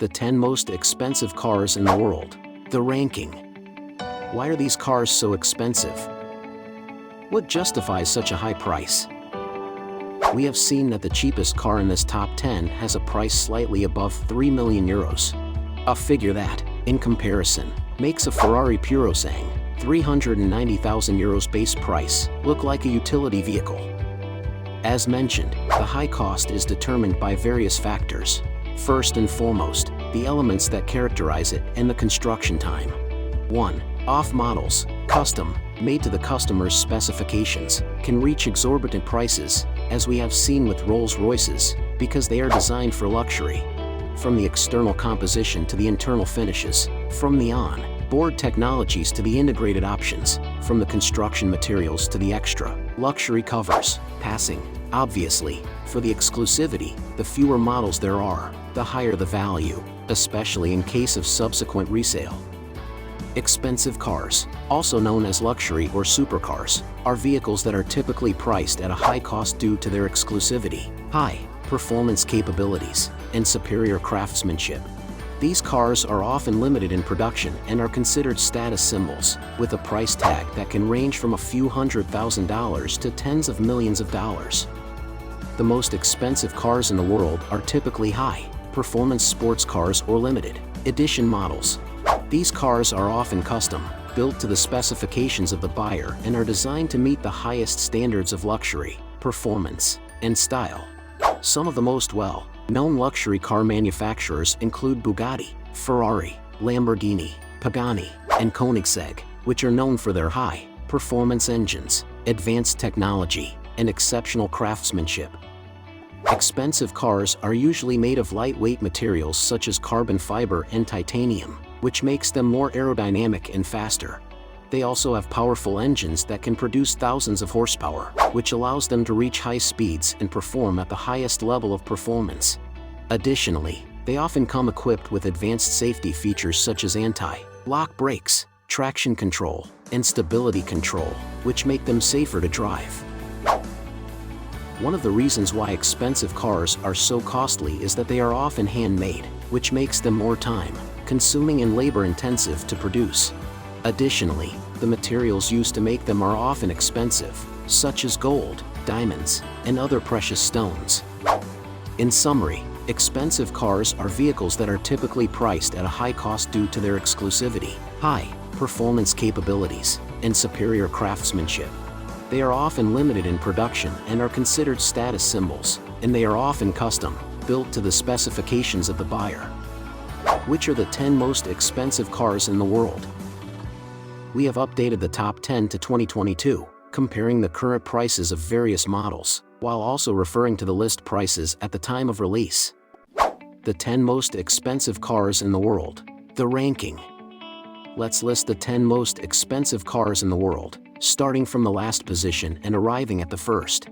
The 10 most expensive cars in the world. The ranking. Why are these cars so expensive? What justifies such a high price? We have seen that the cheapest car in this top 10 has a price slightly above 3 million euros. A figure that, in comparison, makes a Ferrari Purosangue, 390,000 euros base price, look like a utility vehicle. As mentioned, the high cost is determined by various factors. First and foremost, the elements that characterize it and the construction time. 1. Off models, custom, made to the customer's specifications, can reach exorbitant prices, as we have seen with Rolls Royces, because they are designed for luxury. From the external composition to the internal finishes, from the on-board technologies to the integrated options, from the construction materials to the extra luxury covers, passing, obviously, for the exclusivity, the fewer models there are, the higher the value, especially in case of subsequent resale. Expensive cars, also known as luxury or supercars, are vehicles that are typically priced at a high cost due to their exclusivity, high performance capabilities, and superior craftsmanship. These cars are often limited in production and are considered status symbols, with a price tag that can range from a few $100,000 to tens of millions of dollars. The most expensive cars in the world are typically high-performance sports cars or limited edition models. These cars are often custom, built to the specifications of the buyer and are designed to meet the highest standards of luxury, performance, and style. Some of the most well-known luxury car manufacturers include Bugatti, Ferrari, Lamborghini, Pagani, and Koenigsegg, which are known for their high-performance engines, advanced technology, and exceptional craftsmanship. Expensive cars are usually made of lightweight materials such as carbon fiber and titanium, which makes them more aerodynamic and faster. They also have powerful engines that can produce thousands of horsepower, which allows them to reach high speeds and perform at the highest level of performance. Additionally, they often come equipped with advanced safety features such as anti-lock brakes, traction control, and stability control, which make them safer to drive. One of the reasons why expensive cars are so costly is that they are often handmade, which makes them more time-consuming and labor-intensive to produce. Additionally, the materials used to make them are often expensive, such as gold, diamonds, and other precious stones. In summary, expensive cars are vehicles that are typically priced at a high cost due to their exclusivity, high performance capabilities, and superior craftsmanship. They are often limited in production and are considered status symbols, and they are often custom, built to the specifications of the buyer. Which are the 10 most expensive cars in the world? We have updated the top 10 to 2022, comparing the current prices of various models, while also referring to the list prices at the time of release. The 10 most expensive cars in the world. The ranking. Let's list the 10 most expensive cars in the world, starting from the last position and arriving at the first.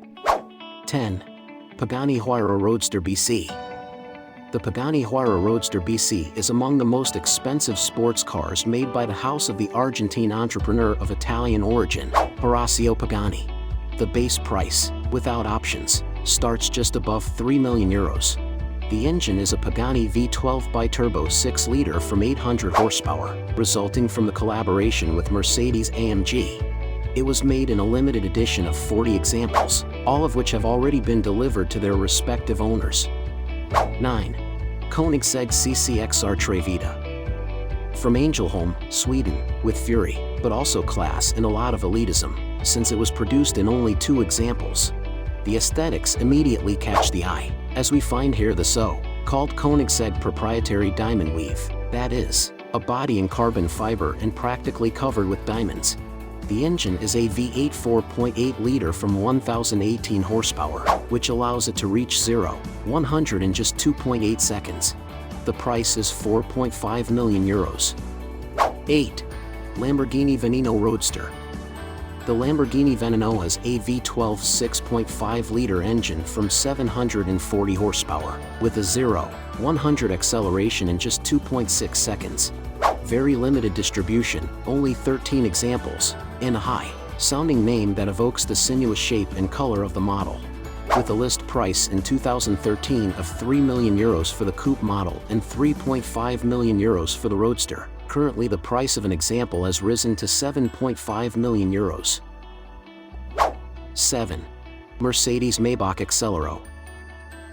10. Pagani Huayra Roadster BC. The Pagani Huayra Roadster BC is among the most expensive sports cars made by the house of the Argentine entrepreneur of Italian origin, Horacio Pagani. The base price, without options, starts just above 3 million euros. The engine is a Pagani V12 bi-turbo 6-liter from 800 horsepower, resulting from the collaboration with Mercedes-AMG. It was made in a limited edition of 40 examples, all of which have already been delivered to their respective owners. 9. Koenigsegg CCXR Tre Vita. From Ängelholm, Sweden, with fury, but also class and a lot of elitism, since it was produced in only 2 examples. The aesthetics immediately catch the eye, as we find here the so-called Koenigsegg proprietary diamond weave, that is, a body in carbon fiber and practically covered with diamonds. The engine is a V8 4.8-liter from 1018 horsepower, which allows it to reach 0-100 in just 2.8 seconds. The price is 4.5 million euros. 8. Lamborghini Veneno Roadster. The Lamborghini Veneno has a V12 6.5-liter engine from 740 horsepower, with a 0-100 acceleration in just 2.6 seconds. Very limited distribution, only 13 examples, and a high-sounding name that evokes the sinuous shape and color of the model. with a list price in 2013 of €3 million for the coupe model and €3.5 million for the roadster. Currently the price of an example has risen to €7.5 million. 7. Mercedes-Maybach Accelero.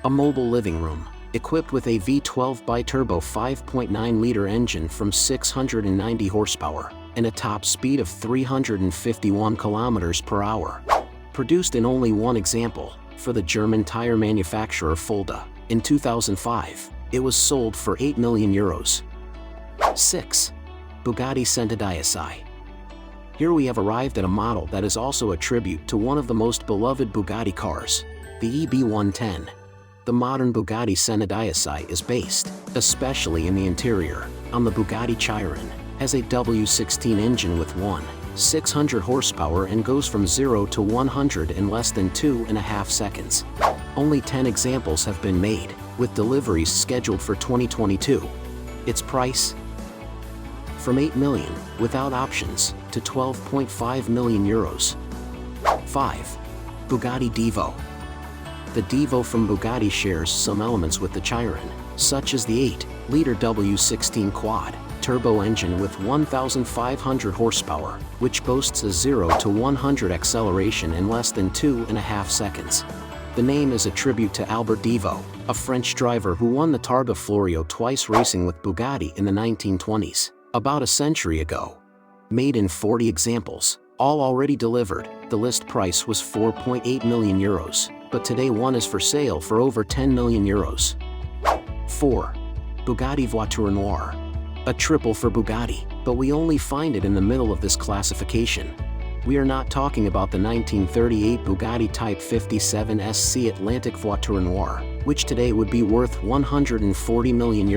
A mobile living room, equipped with a V12 bi-turbo 5.9-liter engine from 690 horsepower, and a top speed of 351 kilometers per hour. Produced in only one example, for the German tire manufacturer Fulda, in 2005, it was sold for €8 million. 6. Bugatti Saviez-vous. Here we have arrived at a model that is also a tribute to one of the most beloved Bugatti cars, the EB110. The modern Bugatti Saviez-vous is based, especially in the interior, on the Bugatti Chiron, has a W16 engine with 600 horsepower and goes from 0 to 100 in less than 2.5 seconds. Only 10 examples have been made, with deliveries scheduled for 2022. Its price? From €8 million, without options, to €12.5 million. 5. Bugatti Divo. The Divo from Bugatti shares some elements with the Chiron, such as the 8-liter W16 quad turbo engine with 1,500 horsepower, which boasts a 0 to 100 acceleration in less than 2.5 seconds. The name is a tribute to Albert Divo, a French driver who won the Targa Florio twice racing with Bugatti in the 1920s, about a century ago. Made in 40 examples, all already delivered, the list price was €4.8 million, but today one is for sale for over €10 million. 4. Bugatti Voiture Noire. A triple for Bugatti, but we only find it in the middle of this classification. We are not talking about the 1938 Bugatti Type 57 SC Atlantic Voiture Noire, which today would be worth €140 million,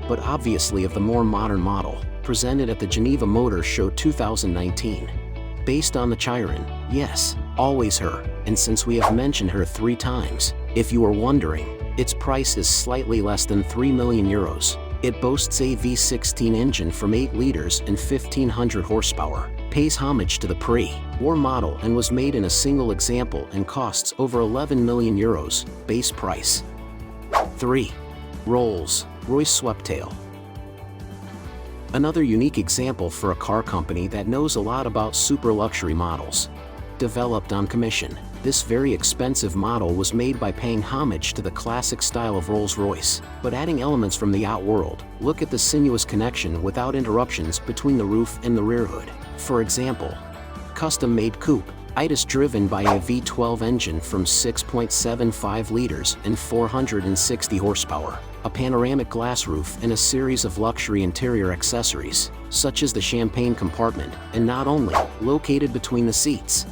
but obviously of the more modern model, presented at the Geneva Motor Show 2019. Based on the Chiron, yes, always her, and since we have mentioned her 3 times, if you are wondering, its price is slightly less than €3 million. It boasts a V16 engine from 8 liters and 1,500 horsepower, pays homage to the pre-war model and was made in a single example and costs over €11 million, base price. 3. Rolls Royce Sweptail. Another unique example for a car company that knows a lot about super luxury models. Developed on commission, this very expensive model was made by paying homage to the classic style of Rolls Royce, but adding elements from the yacht world. Look at the sinuous connection without interruptions between the roof and the rear hood. For example, custom-made coupe, itis driven by a V12 engine from 6.75 liters and 460 horsepower, a panoramic glass roof and a series of luxury interior accessories, such as the champagne compartment, and not only, located between the seats.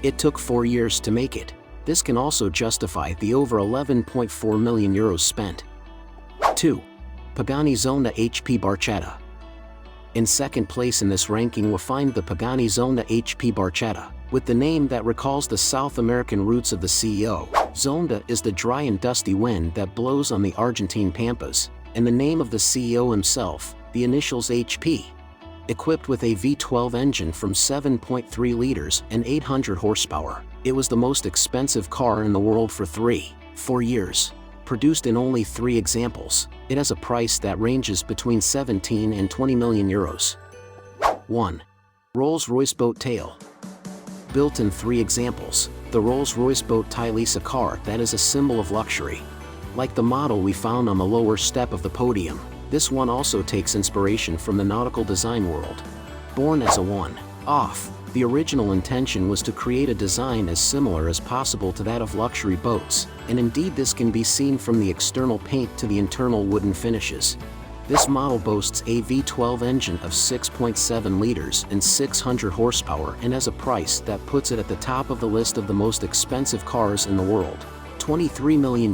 It took 4 years to make it. This can also justify the over €11.4 million spent. 2. Pagani Zonda HP Barchetta. In second place in this ranking we'll find the Pagani Zonda HP Barchetta, with the name that recalls the South American roots of the CEO. Zonda is the dry and dusty wind that blows on the Argentine pampas, and the name of the CEO himself, the initials HP. Equipped with a V12 engine from 7.3 liters and 800 horsepower, it was the most expensive car in the world for 4 years. Produced in only 3 examples, it has a price that ranges between €17 and €20 million. 1. Rolls-Royce Boat Tail. Built in 3 examples, the Rolls-Royce Boat Tail is a car that is a symbol of luxury. Like the model we found on the lower step of the podium, this one also takes inspiration from the nautical design world. Born as a one-off, the original intention was to create a design as similar as possible to that of luxury boats, and indeed this can be seen from the external paint to the internal wooden finishes. This model boasts a V12 engine of 6.7 liters and 600 horsepower and has a price that puts it at the top of the list of the most expensive cars in the world, €23 million.